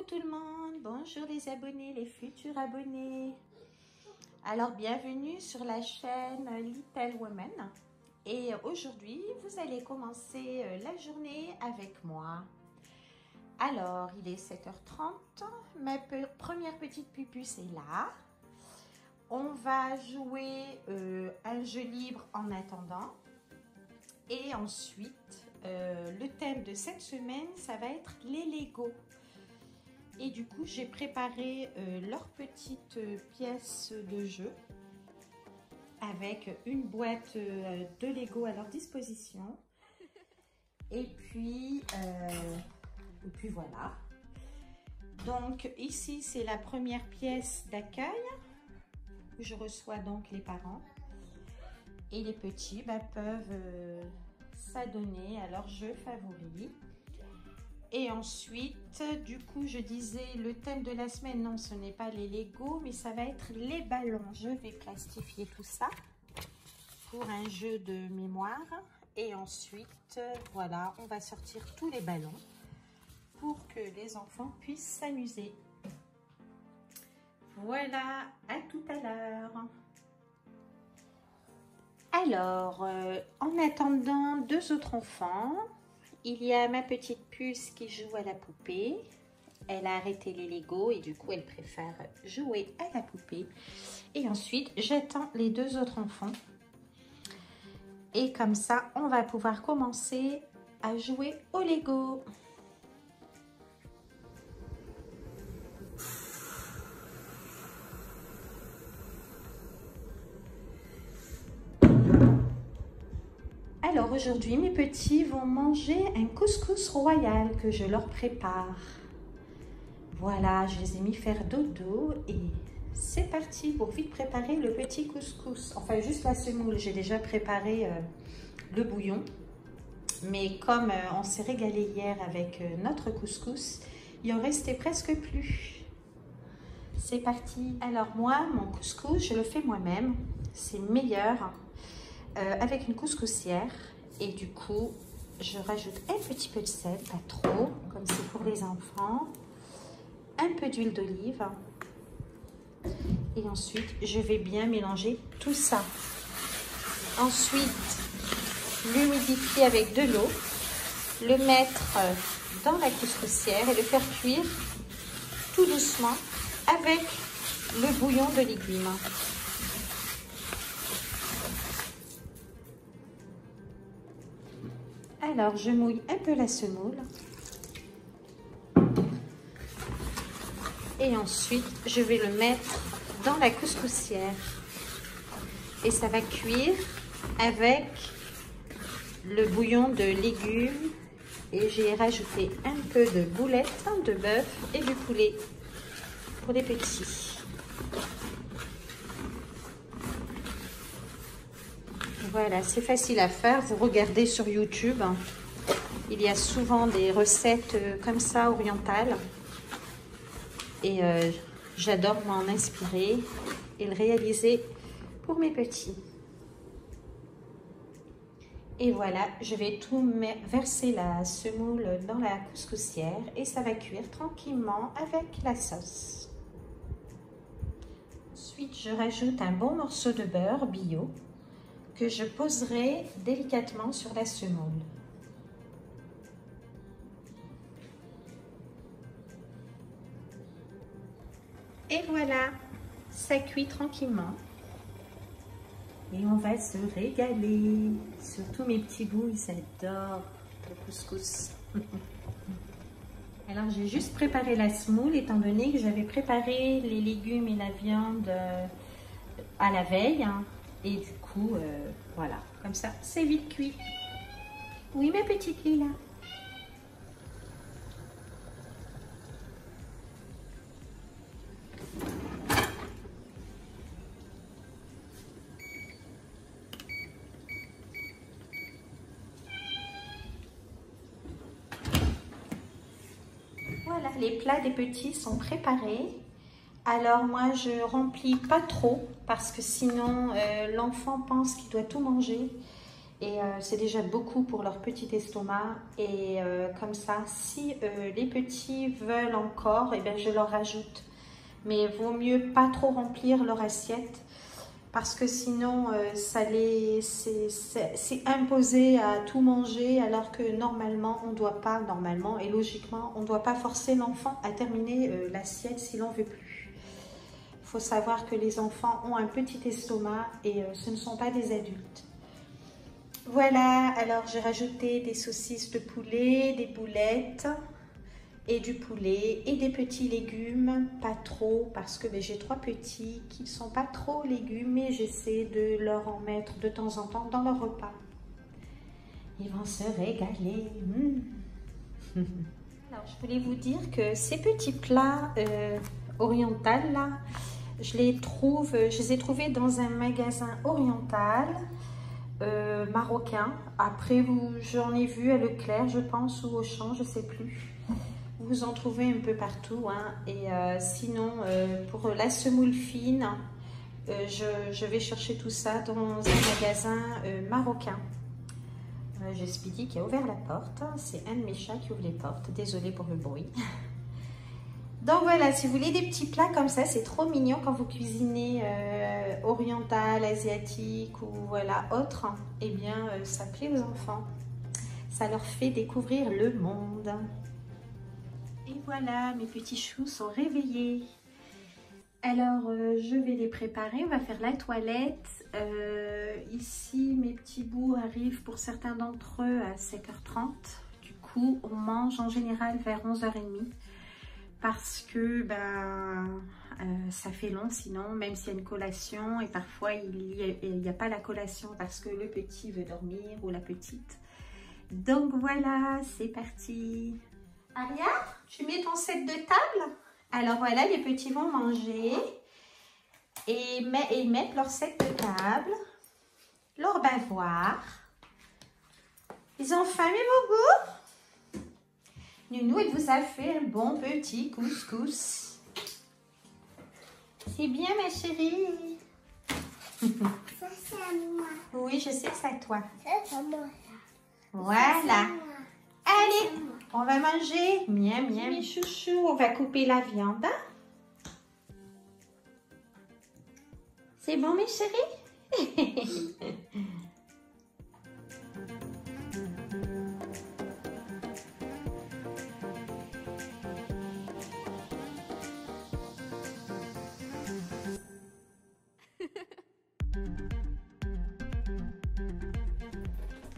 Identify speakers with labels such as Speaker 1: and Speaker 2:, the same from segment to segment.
Speaker 1: tout le monde, bonjour les abonnés, les futurs abonnés. Alors bienvenue sur la chaîne Little Women. Et aujourd'hui, vous allez commencer la journée avec moi. Alors, il est 7h30, ma première petite pupuce est là. On va jouer un jeu libre en attendant. Et ensuite, le thème de cette semaine, ça va être les Lego. Et du coup, j'ai préparé leurs petites pièces de jeu avec une boîte de Lego à leur disposition. Et puis voilà. Donc ici, c'est la première pièce d'accueil où je reçois donc les parents. Et les petits peuvent s'adonner à leur jeu favori. Et ensuite, du coup, je disais le thème de la semaine, non, ce n'est pas les Lego, mais ça va être les ballons. Je vais plastifier tout ça pour un jeu de mémoire. Et ensuite, voilà, on va sortir tous les ballons pour que les enfants puissent s'amuser. Voilà, à tout à l'heure. Alors, en attendant deux autres enfants, il y a ma petite puce qui joue à la poupée. Elle a arrêté les Lego et du coup, elle préfère jouer à la poupée. Et ensuite, j'attends les deux autres enfants. Et comme ça, on va pouvoir commencer à jouer au Lego. Alors aujourd'hui, mes petits vont manger un couscous royal que je leur prépare. Voilà, je les ai mis faire dodo et c'est parti pour vite préparer le petit couscous. Enfin, juste la semoule, j'ai déjà préparé le bouillon. Mais comme on s'est régalé hier avec notre couscous, il en restait presque plus. C'est parti. Alors moi, mon couscous, je le fais moi-même. C'est meilleur. Avec une couscoussière et du coup je rajoute un petit peu de sel, pas trop comme c'est pour les enfants, un peu d'huile d'olive et ensuite je vais bien mélanger tout ça. Ensuite l'humidifier avec de l'eau, le mettre dans la couscoussière et le faire cuire tout doucement avec le bouillon de légumes. Alors, je mouille un peu la semoule. Et ensuite, je vais le mettre dans la couscoussière. Et ça va cuire avec le bouillon de légumes. Et j'ai rajouté un peu de boulettes de bœuf et du poulet pour les petits. Voilà, c'est facile à faire. Vous regardez sur YouTube. Il y a souvent des recettes comme ça, orientales. Et j'adore m'en inspirer et le réaliser pour mes petits. Et voilà, je vais tout verser la semoule dans la couscoussière et ça va cuire tranquillement avec la sauce. Ensuite, je rajoute un bon morceau de beurre bio que je poserai délicatement sur la semoule. Et voilà, ça cuit tranquillement. Et on va se régaler. Surtout mes petits bouts, ils adorent le couscous. Alors j'ai juste préparé la semoule étant donné que j'avais préparé les légumes et la viande à la veille. Et du coup, voilà, comme ça, c'est vite cuit. Oui, ma petite Lila. Voilà, les plats des petits sont préparés. Alors moi, je remplis pas trop parce que sinon, l'enfant pense qu'il doit tout manger. Et c'est déjà beaucoup pour leur petit estomac. Et comme ça, si les petits veulent encore, eh bien, je leur rajoute. Mais vaut mieux pas trop remplir leur assiette. Parce que sinon, c'est imposé à tout manger, alors que normalement, on ne doit pas, normalement et logiquement, on ne doit pas forcer l'enfant à terminer l'assiette s'il n'en veut plus. Il faut savoir que les enfants ont un petit estomac et ce ne sont pas des adultes. Voilà, alors j'ai rajouté des saucisses de poulet, des boulettes et du poulet et des petits légumes, pas trop parce que j'ai 3 petits qui ne sont pas trop légumes, mais j'essaie de leur en mettre de temps en temps dans leur repas. Ils vont se régaler. Alors je voulais vous dire que ces petits plats orientaux là, je les ai trouvés dans un magasin oriental marocain. Après j'en ai vu à Leclerc je pense, ou au Auchan, je sais plus. Vous en trouvez un peu partout, hein. Et sinon, pour la semoule fine, je vais chercher tout ça dans un magasin marocain. J'ai Speedy qui a ouvert la porte. C'est un de mes chats qui ouvre les portes. Désolée pour le bruit. Donc voilà, si vous voulez des petits plats comme ça, c'est trop mignon quand vous cuisinez oriental, asiatique ou voilà, autre. Eh bien, ça plaît aux enfants. Ça leur fait découvrir le monde. Et voilà, mes petits choux sont réveillés. Alors, je vais les préparer. On va faire la toilette. Ici, mes petits bouts arrivent pour certains d'entre eux à 5h30. Du coup, on mange en général vers 11h30. Parce que ça fait long sinon, même s'il y a une collation. Et parfois, il n'y a pas la collation parce que le petit veut dormir ou la petite. Donc voilà, c'est parti. Aria, tu mets ton set de table? Alors voilà, les petits vont manger et mettre leur set de table, leur bavoir. Ils ont faim, mes bobos? Nounou, elle vous a fait un bon petit couscous. C'est bien, ma chérie.
Speaker 2: Ça, c'est à moi.
Speaker 1: Oui, je sais que c'est à toi.
Speaker 2: Ça, c'est à moi.
Speaker 1: Voilà. Allez, on va manger. Miam, miam, mes chouchous. On va couper la viande. C'est bon, mes chéris?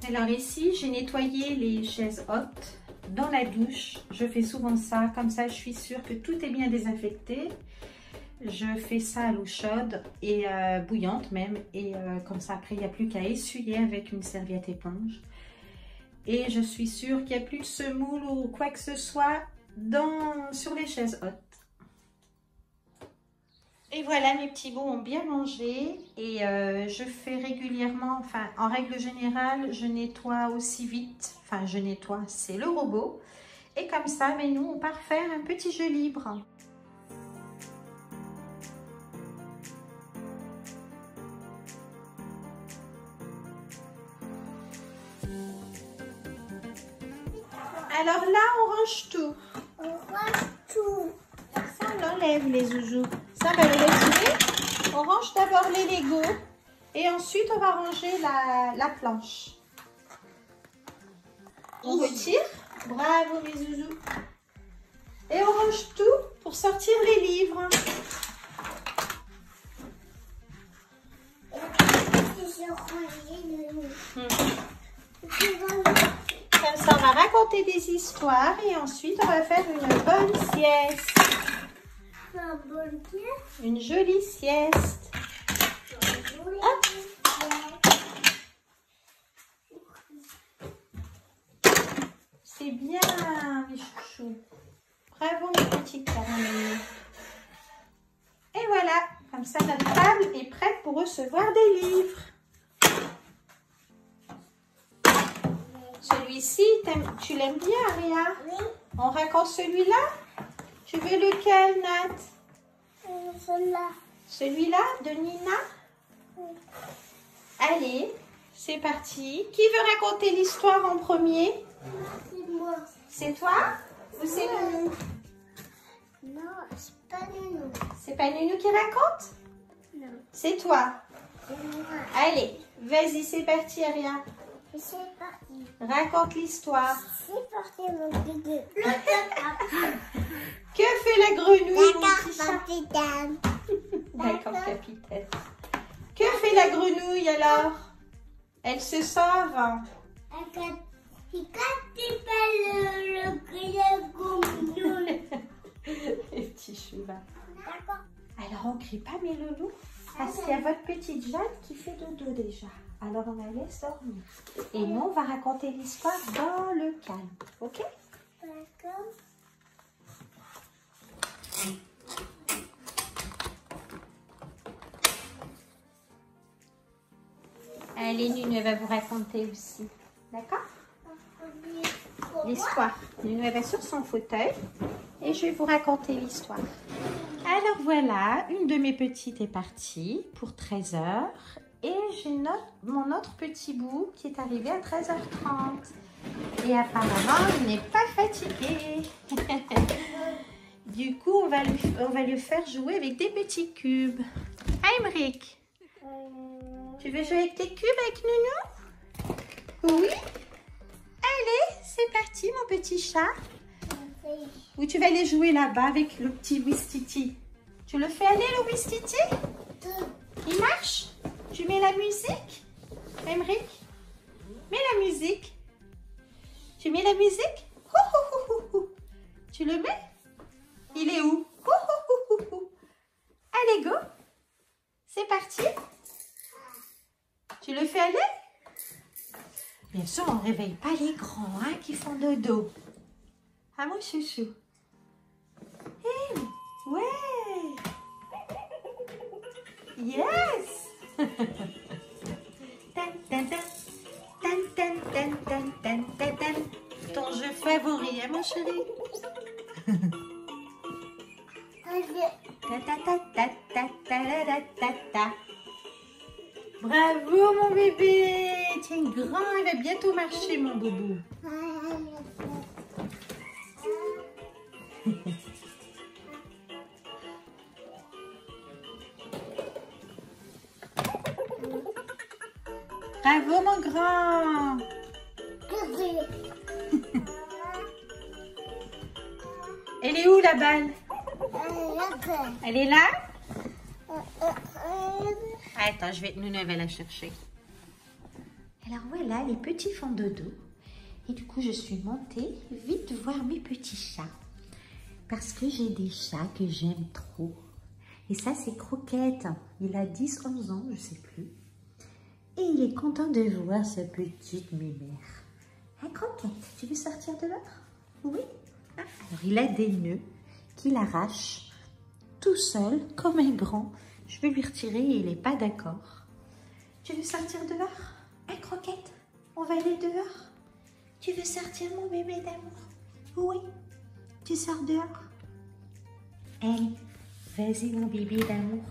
Speaker 1: Alors ici, j'ai nettoyé les chaises hautes dans la douche. Je fais souvent ça, comme ça je suis sûre que tout est bien désinfecté. Je fais ça à l'eau chaude et bouillante même. Et comme ça après, il n'y a plus qu'à essuyer avec une serviette éponge. Et je suis sûre qu'il n'y a plus de semoule ou quoi que ce soit sur les chaises hautes. Et voilà, mes petits bouts ont bien mangé et je fais régulièrement, enfin en règle générale, je nettoie aussi vite. Enfin je nettoie, c'est le robot. Et comme ça, mais nous on part faire un petit jeu libre. Alors là, on range tout.
Speaker 2: On range tout.
Speaker 1: Ça, on enlève les zouzous. Ça, on va les retirer. On range d'abord les Legos et ensuite on va ranger la planche. On retire. Bravo mes zouzous. Et on range tout pour sortir les livres. Comme ça, on va raconter des histoires et ensuite on va faire une bonne sieste. Une jolie sieste. Hop. C'est bien, mes chouchous. Bravo, mes petites caramels. Et voilà, comme ça, notre table est prête pour recevoir des livres. Celui-ci, tu l'aimes bien, Aria?
Speaker 2: Oui.
Speaker 1: On raconte celui-là? Tu veux lequel, Nat?
Speaker 2: Celui-là.
Speaker 1: Celui-là, de Nina?
Speaker 2: Oui.
Speaker 1: Allez, c'est parti. Qui veut raconter l'histoire en premier?
Speaker 2: C'est moi.
Speaker 1: C'est toi ou c'est Nounou?
Speaker 2: Non, c'est pas Nounou.
Speaker 1: C'est pas Nounou qui raconte?
Speaker 2: Non,
Speaker 1: C'est toi.
Speaker 2: c'est moi.
Speaker 1: Allez, vas-y, c'est parti, Aria.
Speaker 2: C'est parti.
Speaker 1: Raconte l'histoire.
Speaker 2: C'est parti, mon bébé.
Speaker 1: Que fait la grenouille, mon petit
Speaker 2: D'accord,
Speaker 1: chat?
Speaker 2: capitaine.
Speaker 1: D'accord, capitaine. Que fait la grenouille alors? Elle se sauve.
Speaker 2: C'est quand tu fais le grenouille.
Speaker 1: Les petits chevaux.
Speaker 2: D'accord.
Speaker 1: Alors, on crie pas, mes loulous, parce qu'il y a votre petite Jeanne qui fait dodo déjà. Alors, on la laisse dormir. Et nous, on va raconter l'histoire dans le calme. Ok?
Speaker 2: D'accord.
Speaker 1: Allez, Nounou, elle va vous raconter aussi. D'accord? L'histoire. Nounou, elle va sur son fauteuil et je vais vous raconter l'histoire. Alors voilà, une de mes petites est partie pour 13 h et j'ai mon autre petit bout qui est arrivé à 13 h 30. Et apparemment, il n'est pas fatigué. Du coup, on va le faire jouer avec des petits cubes. Aymeric, tu veux jouer avec tes cubes avec Nounou? Oui? Allez, c'est parti, mon petit chat. Ou tu vas aller jouer là-bas avec le petit Wistiti. Tu le fais aller, le Wistiti? Il marche? Tu mets la musique? Aymeric, mets la musique. Tu mets la musique? Tu le mets? Il est où? Allez, go! C'est parti! Tu le fais aller? Bien sûr, on ne réveille pas les grands hein, qui font dodo. Ah, mon chouchou. Hey, ouais! Yes! Tan, tan, tan. Tan, tan, tan, tan, tan, tan, tan. Ton jeu favori, hein, mon chéri? Ta, ta, ta, ta, ta, ta, ta, ta, ta. Bravo, mon bébé! Tiens, grand, il va bientôt marcher, mon boubou. Bravo, mon grand! Elle est où, la balle? Elle est là? Attends, Nounou va la chercher. Alors voilà, les petits font dodo. Et du coup, je suis montée vite voir mes petits chats. Parce que j'ai des chats que j'aime trop. Et ça, c'est Croquette. Il a 10-11 ans, je ne sais plus. Et il est content de voir sa petite mémère. Hein, Croquette, tu veux sortir dehors? Oui. Ah, alors, il a des nœuds qu'il arrache tout seul, comme un grand. Je vais lui retirer et il n'est pas d'accord. Tu veux sortir dehors? Hein, Croquette? On va aller dehors? Tu veux sortir, mon bébé d'amour? Oui. Tu sors dehors? Allez, vas-y, mon bébé d'amour.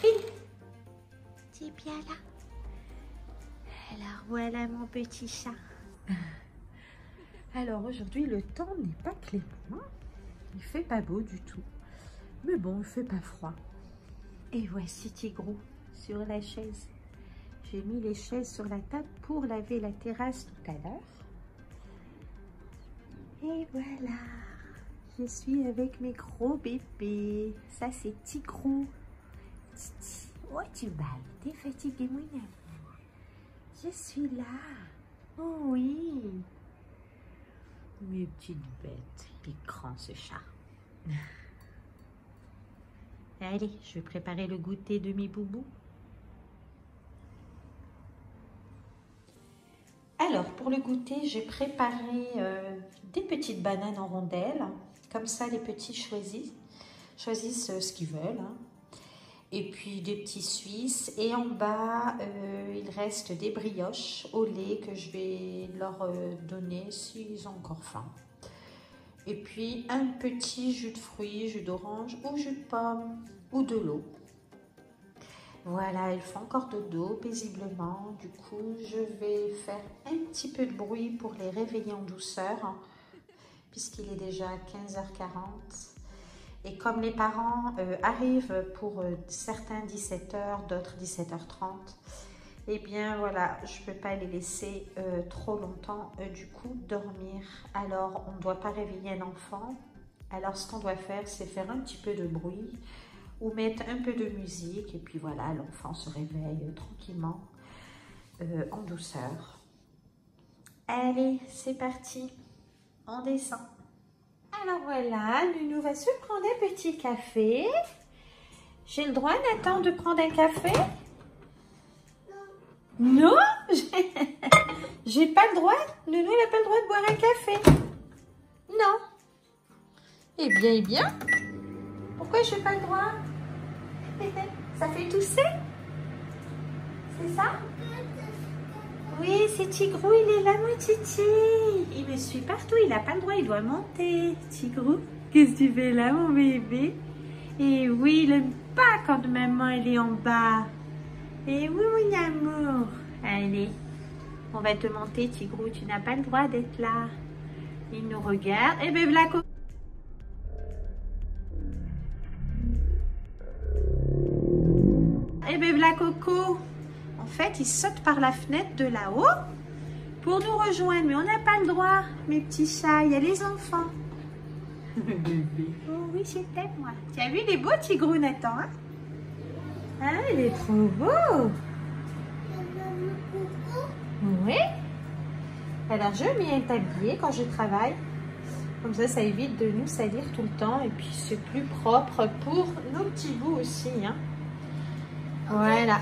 Speaker 1: Vite. Tu es bien là? Alors, voilà mon petit chat. Alors, aujourd'hui, le temps n'est pas clément. Il fait pas beau du tout. Mais bon, il fait pas froid. Et voici Tigrou sur la chaise. J'ai mis les chaises sur la table pour laver la terrasse tout à l'heure. Et voilà, je suis avec mes gros bébés. Ça, c'est Tigrou. Titi, oh, tu balles. T'es fatigué, mon amour. Je suis là. Oh oui. Mes petites bêtes. Il est grand, ce chat. Allez, je vais préparer le goûter de mes boubous. Alors, pour le goûter, j'ai préparé des petites bananes en rondelles. Comme ça, les petits choisissent ce qu'ils veulent. Hein. Et puis, des petits Suisses. Et en bas, il reste des brioches au lait que je vais leur donner s'ils ont encore faim. Et puis, un petit jus de fruits, jus d'orange ou jus de pomme ou de l'eau. Voilà, ils font encore dodo paisiblement. Du coup, je vais faire un petit peu de bruit pour les réveiller en douceur, puisqu'il est déjà 15h40. Et comme les parents arrivent pour certains 17h, d'autres 17h30, eh bien voilà, je ne peux pas les laisser trop longtemps du coup dormir. Alors, on ne doit pas réveiller un enfant. Alors, ce qu'on doit faire, c'est faire un petit peu de bruit ou mettre un peu de musique. Et puis voilà, l'enfant se réveille tranquillement en douceur. Allez, c'est parti. On descend. Alors voilà, Nounou va se prendre un petit café. J'ai le droit, Nathan, de prendre un café? Non, j'ai pas le droit. Nounou n'a pas le droit de boire un café. Non. Eh bien. Pourquoi j'ai pas le droit? Ça fait tousser? C'est ça? Oui, c'est Tigrou, il est là, mon titi. Il me suit partout, il n'a pas le droit, il doit monter. Tigrou, qu'est-ce que tu fais là, mon bébé? Et oui, il n'aime pas quand maman elle est en bas. Et oui, mon amour. Allez, on va te monter, Tigrou, tu n'as pas le droit d'être là. Il nous regarde. Et bien, voilà. Et bien, voilà, Coco. En fait, il saute par la fenêtre de là-haut pour nous rejoindre. Mais on n'a pas le droit, mes petits chats. Il y a les enfants. Oh oui, je t'aime, moi. Tu as vu, il est beau, Tigrou, Nathan, hein? Ah, il est trop beau. Oui. Alors, je viens t'habiller quand je travaille. Comme ça évite de nous salir tout le temps. Et puis, c'est plus propre pour nos petits bouts aussi, hein. Voilà.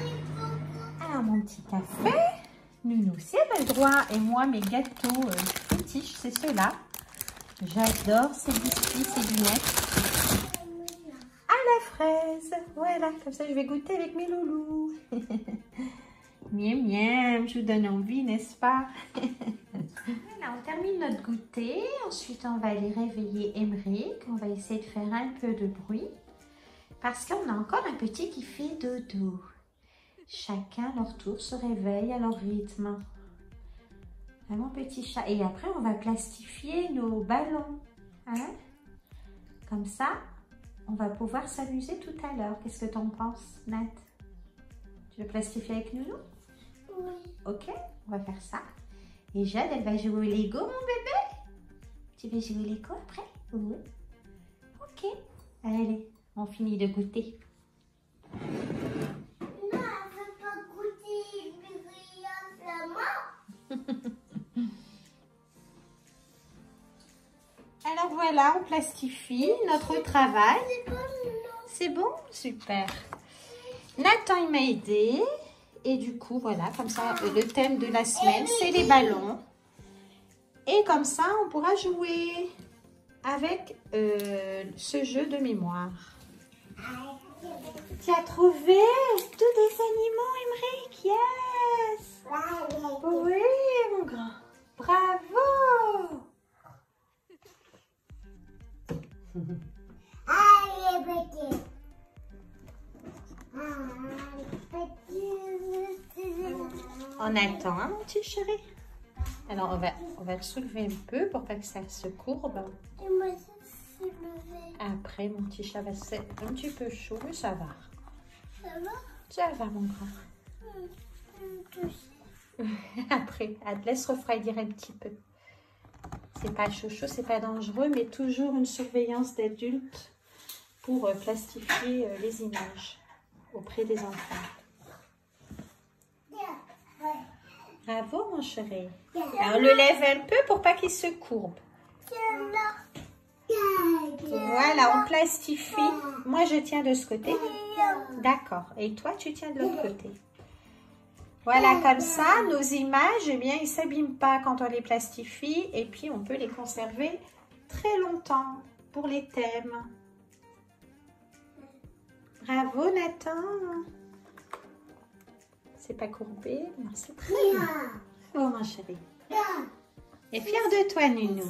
Speaker 1: Alors, mon petit café. Nounou, c'est le droit. Et moi, mes gâteaux petits, c'est ceux-là. J'adore ces biscuits, ces lunettes. À la fraise. Voilà, comme ça, je vais goûter avec mes loulous. Miam, miam, je vous donne envie, n'est-ce pas? Voilà, on termine notre goûter. Ensuite, on va aller réveiller Emeric. On va essayer de faire un peu de bruit. Parce qu'on a encore un petit qui fait dodo. Chacun, à leur tour, se réveille à leur rythme. Ah, mon petit chat. Et après, on va plastifier nos ballons. Hein? Comme ça, on va pouvoir s'amuser tout à l'heure. Qu'est-ce que tu en penses, Nat? Tu veux plastifier avec Nounou?
Speaker 2: Oui.
Speaker 1: Ok, on va faire ça. Et Jade, elle va jouer au Lego, mon bébé? Tu veux jouer au Lego après? Oui. Ok. Allez, on finit de goûter.
Speaker 2: Non, elle ne veut pas goûter la main.
Speaker 1: Alors voilà, on plastifie notre travail. C'est bon? Super. Nathan, il m'a aidé. Et du coup, voilà, comme ça, le thème de la semaine, c'est les ballons. Et comme ça, on pourra jouer avec ce jeu de mémoire. Tu as trouvé tous des animaux, Emeric? Yes! Oui, mon grand. Bravo!
Speaker 2: Allez, petit.
Speaker 1: On attend, hein, mon petit chéri? Alors, on va le soulever un peu pour pas que ça se courbe.
Speaker 2: Et moi, je suis levée.
Speaker 1: Après, mon petit chat va se faire un petit peu chaud, mais ça va.
Speaker 2: Ça va?
Speaker 1: Ça va, mon grand. Après, elle te laisse refroidir un petit peu. C'est pas chaud, c'est pas dangereux, mais toujours une surveillance d'adulte pour plastifier les images auprès des enfants. Bravo, mon chéri. Alors, on le lève un peu pour pas qu'il se courbe. Voilà, on plastifie. Moi, je tiens de ce côté. D'accord. Et toi, tu tiens de l'autre côté. Voilà, comme ça, nos images, eh bien, ils ne s'abîment pas quand on les plastifie. Et puis, on peut les conserver très longtemps pour les thèmes. Bravo, Nathan. C'est pas courbé? Non, c'est très bien. Oh, mon chéri. Et fier de toi, Nounou.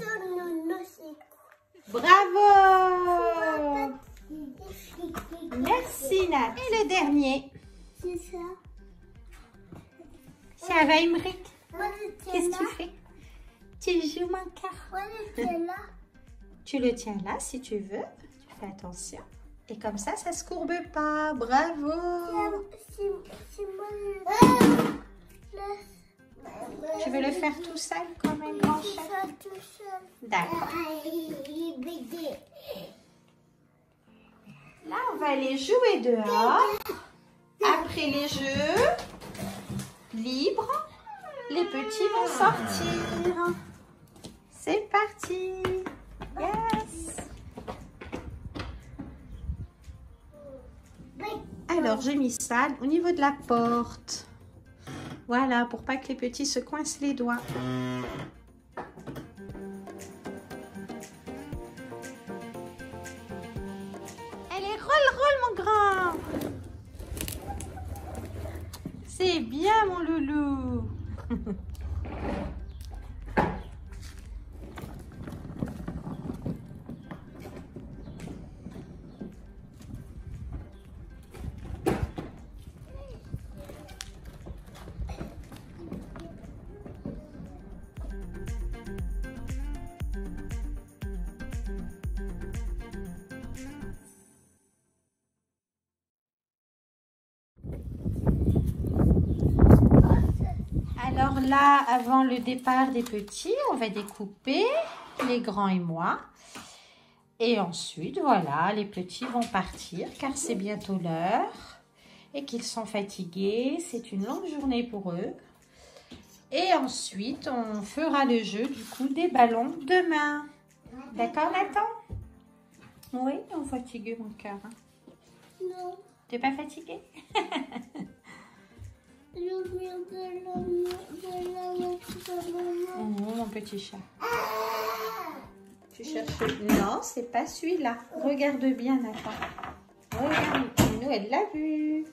Speaker 1: Bravo. Merci, Nat. Et le dernier.
Speaker 2: C'est ça.
Speaker 1: Ça va, Imric?
Speaker 2: Moi,
Speaker 1: Qu'est-ce que tu fais? Tu joues mon cœur.
Speaker 2: Moi, j'étais là.
Speaker 1: Tu le tiens là si tu veux. Tu fais attention. Et comme ça se courbe pas. Bravo.
Speaker 2: Si moi,
Speaker 1: Tu veux le faire tout seul comme un grand chat?
Speaker 2: tout seul.
Speaker 1: D'accord. Là, on va aller jouer dehors. Après les jeux libres, les petits vont sortir. C'est parti. Yes. Alors, j'ai mis ça au niveau de la porte. Voilà, pour pas que les petits se coincent les doigts. Allez, roule, mon grand. C'est bien, mon loulou. Alors là, avant le départ des petits, on va découper les grands et moi. Et ensuite, voilà, les petits vont partir car c'est bientôt l'heure et qu'ils sont fatigués. C'est une longue journée pour eux. Et ensuite, on fera le jeu du coup des ballons demain. D'accord, Nathan? Oui, on est fatigué, mon cœur. Hein?
Speaker 2: Non.
Speaker 1: T'es pas fatigué?
Speaker 2: Je viens
Speaker 1: Oh, mon petit chat. Tu cherches... Non, c'est pas celui-là. Regarde bien, Nathan. Regarde. Nous, elle l'a vu.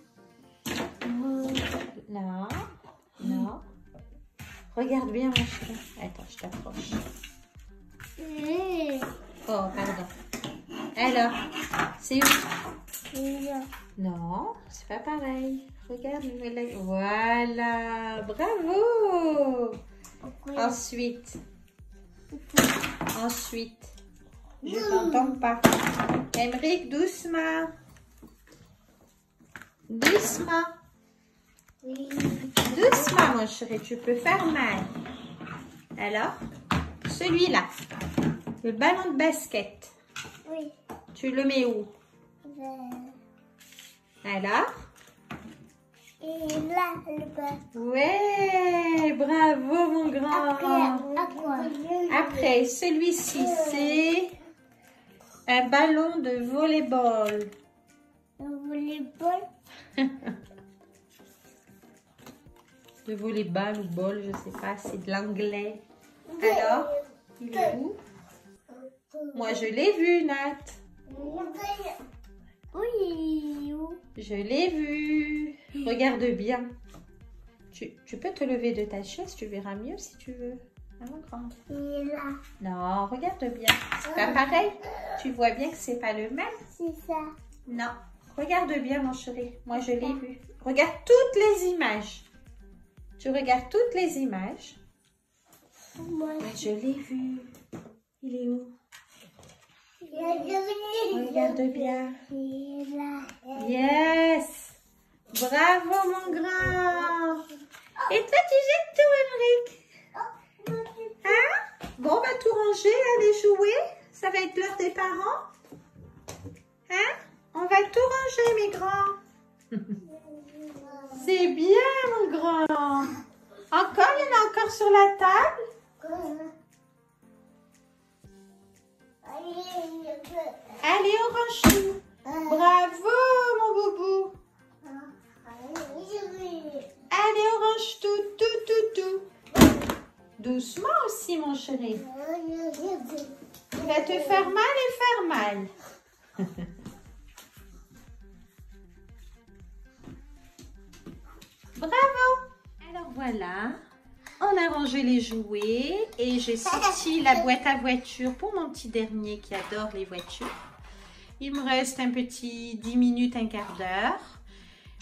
Speaker 1: Non. Non. Regarde bien, mon chéri. Attends, je t'approche. Oh, pardon. Alors, c'est où? Non, c'est pas pareil. Regarde, voilà, bravo. Ensuite, je t'entends pas. Emric, doucement. Doucement. Doucement, mon chéri, tu peux faire mal. Alors, celui-là, le ballon de basket.
Speaker 2: Oui.
Speaker 1: Tu le mets où? Alors?
Speaker 2: Et là, le bas.
Speaker 1: Ouais, bravo mon grand. Après, celui-ci, c'est un ballon de volleyball.
Speaker 2: Un volleyball.
Speaker 1: De volleyball ou ball, je sais pas, c'est de l'anglais. Alors, il est où? Moi, je l'ai vu, Nat.
Speaker 2: Oui.
Speaker 1: Je l'ai vu. Regarde bien. Tu peux te lever de ta chaise, tu verras mieux si tu veux. Hein, mon grand?
Speaker 2: Il est là.
Speaker 1: Non, regarde bien. C'est pas pareil. Tu vois bien que c'est pas le même.
Speaker 2: C'est ça.
Speaker 1: Non. Regarde bien, mon chéri. Moi, je l'ai vu. Regarde toutes les images. Tu regardes toutes les images.
Speaker 2: Moi,
Speaker 1: Je l'ai vu. Il est où?
Speaker 2: regarde
Speaker 1: bien.
Speaker 2: Il est là.
Speaker 1: Yes. Bravo, mon grand. Et toi, tu jettes tout, Emric? Hein? Bon, on va tout ranger, là, les jouets. Ça va être l'heure des parents. Hein? On va tout ranger, mes grands. C'est bien, mon grand. Encore, il y en a encore sur la table. Allez, on range tout. Bravo, mon boubou. Allez, on range tout. Doucement aussi, mon chéri. Tu vas te faire mal et faire mal. Bravo. Alors voilà, on a rangé les jouets et j'ai sorti la boîte à voiture pour mon petit dernier qui adore les voitures. Il me reste un petit 10 minutes, un quart d'heure.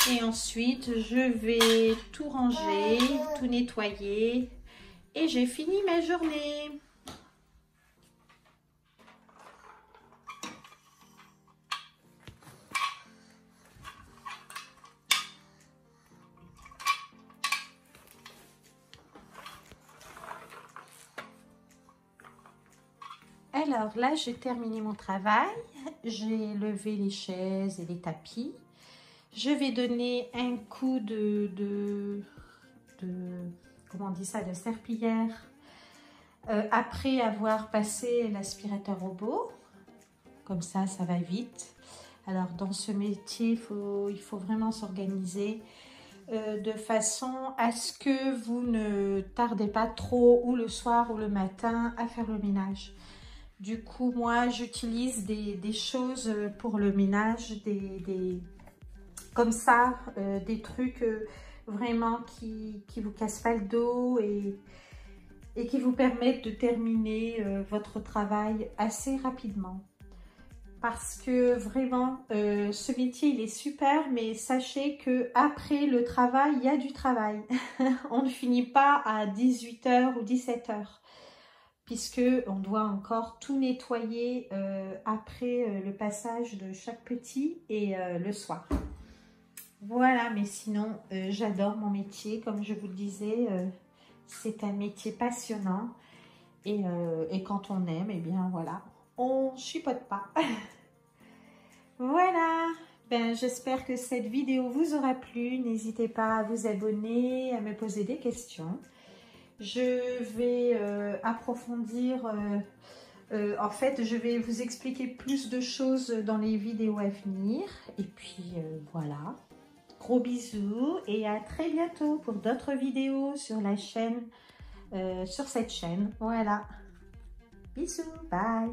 Speaker 1: Et ensuite, je vais tout ranger, tout nettoyer. Et j'ai fini ma journée. Alors là, j'ai terminé mon travail. J'ai levé les chaises et les tapis. Je vais donner un coup comment on dit ça, de serpillière après avoir passé l'aspirateur robot. Comme ça va vite. Alors dans ce métier, il faut vraiment s'organiser de façon à ce que vous ne tardez pas trop ou le soir ou le matin à faire le ménage. Du coup, moi, j'utilise des choses pour le ménage, comme ça, des trucs vraiment qui vous cassent pas le dos et qui vous permettent de terminer votre travail assez rapidement. Parce que vraiment, ce métier, il est super, mais sachez que après le travail, il y a du travail. On ne finit pas à 18 h ou 17 h. Puisque on doit encore tout nettoyer après le passage de chaque petit et le soir. Voilà, mais sinon, j'adore mon métier. Comme je vous le disais, c'est un métier passionnant. Et quand on aime, eh bien voilà, on chipote pas. Voilà, ben, j'espère que cette vidéo vous aura plu. N'hésitez pas à vous abonner, à me poser des questions. Je vais approfondir, en fait, je vais vous expliquer plus de choses dans les vidéos à venir. Et puis, voilà. Gros bisous et à très bientôt pour d'autres vidéos sur la chaîne, sur cette chaîne. Voilà. Bisous, bye.